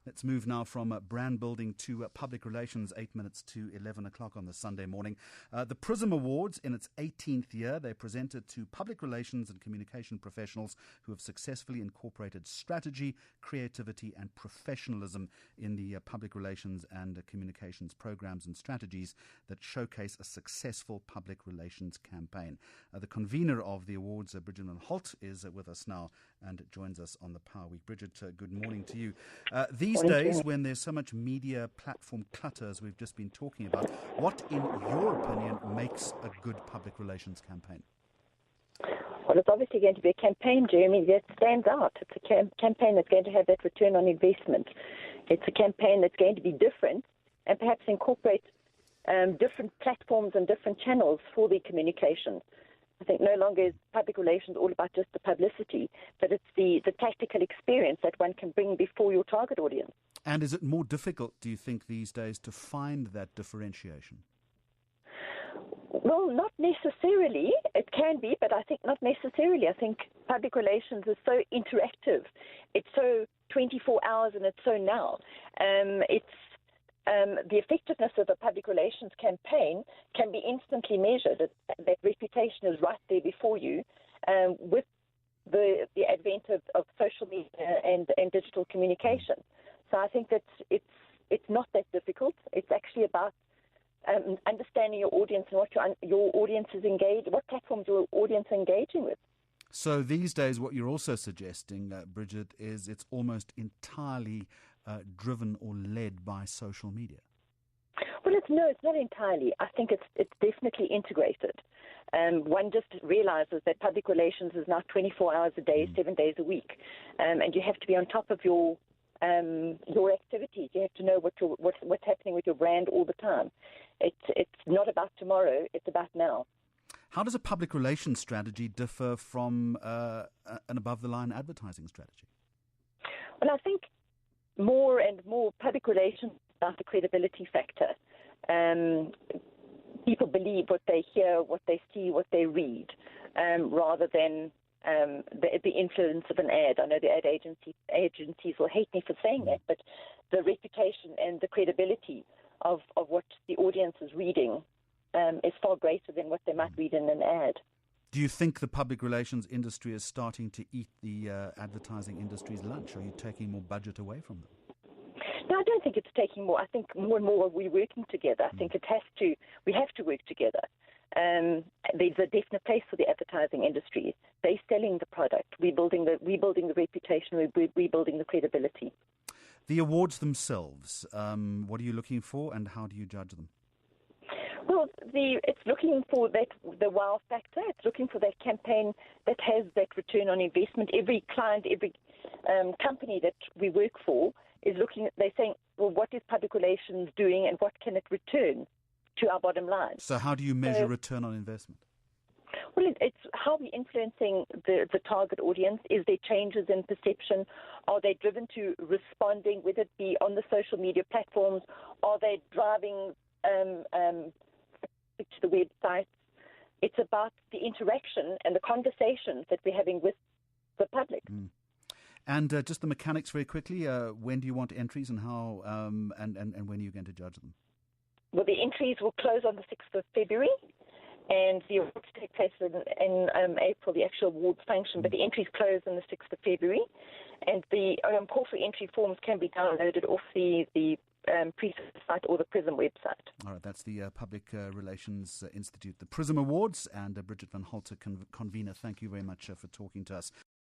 Let's move now from brand building to public relations, 8 minutes to 11 o'clock on the Sunday morning. The PRISM Awards, in its 18th year, they're presented to public relations and communication professionals who have successfully incorporated strategy, creativity and professionalism in the public relations and communications programs and strategies that showcase a successful public relations campaign. The convener of the awards, Bridget von Holdt, is with us now and joins us on the Power Week. Bridget, good morning to you. These days, when there's so much media platform clutter, as we've just been talking about, what, in your opinion, makes a good public relations campaign? Well, it's obviously going to be a campaign, Jeremy, that stands out. It's a campaign that's going to have that return on investment. It's a campaign that's going to be different and perhaps incorporate different platforms and different channels for the communication. I think no longer is public relations all about just the publicity, but it's the tactical experience that one can bring before your target audience. And is it more difficult, do you think, these days to find that differentiation? Well, not necessarily. It can be, but I think not necessarily. I think public relations is so interactive. It's so 24 hours and it's so now. The effectiveness of a public relations campaign can be instantly measured. That reputation is right there before you with the advent of social media and digital communication. So I think that it's not that difficult. It's actually about understanding your audience and what your audience is engaged, what platforms your audience is engaging with. So these days, what you're also suggesting, Bridget, is it's almost entirely driven or led by social media. Well, it's not entirely. I think it's definitely integrated. One just realizes that public relations is now 24 hours a day, 7 days a week, and you have to be on top of your activities. You have to know what's happening with your brand all the time. It's not about tomorrow; it's about now. How does a public relations strategy differ from an above-the-line advertising strategy? Well, I think more and more public relations is about the credibility factor. People believe what they hear, what they see, what they read, rather than the influence of an ad. I know the ad agencies will hate me for saying that, but the reputation and the credibility of what the audience is reading is far greater than what they might read in an ad. Do you think the public relations industry is starting to eat the advertising industry's lunch? Are you taking more budget away from them? No, I don't think it's taking more. I think more and more we're working together. I think we have to work together. There's a definite place for the advertising industry. They're selling the product. We're building the reputation. We're building the credibility. The awards themselves, what are you looking for and how do you judge them? Well, it's looking for the wow factor. It's looking for that campaign that has that return on investment. Every client, every company that we work for is looking. They're saying, well, what is public relations doing, and what can it return to our bottom line? So, how do you measure return on investment? Well, it's how we're influencing the target audience. Is there changes in perception? Are they driven to responding, whether it be on the social media platforms? Are they driving to the websites? It's about the interaction and the conversations that we're having with the public. And just the mechanics very quickly. When do you want entries and how and when are you going to judge them? Well, the entries will close on the 6th of February and the awards take place in April, the actual awards function, but the entries close on the 6th of February and the call for entry forms can be downloaded off the PRISM site or the PRISM website. All right, that's the Public Relations Institute, the PRISM Awards, and Bridget von Holdt, convener. Thank you very much for talking to us.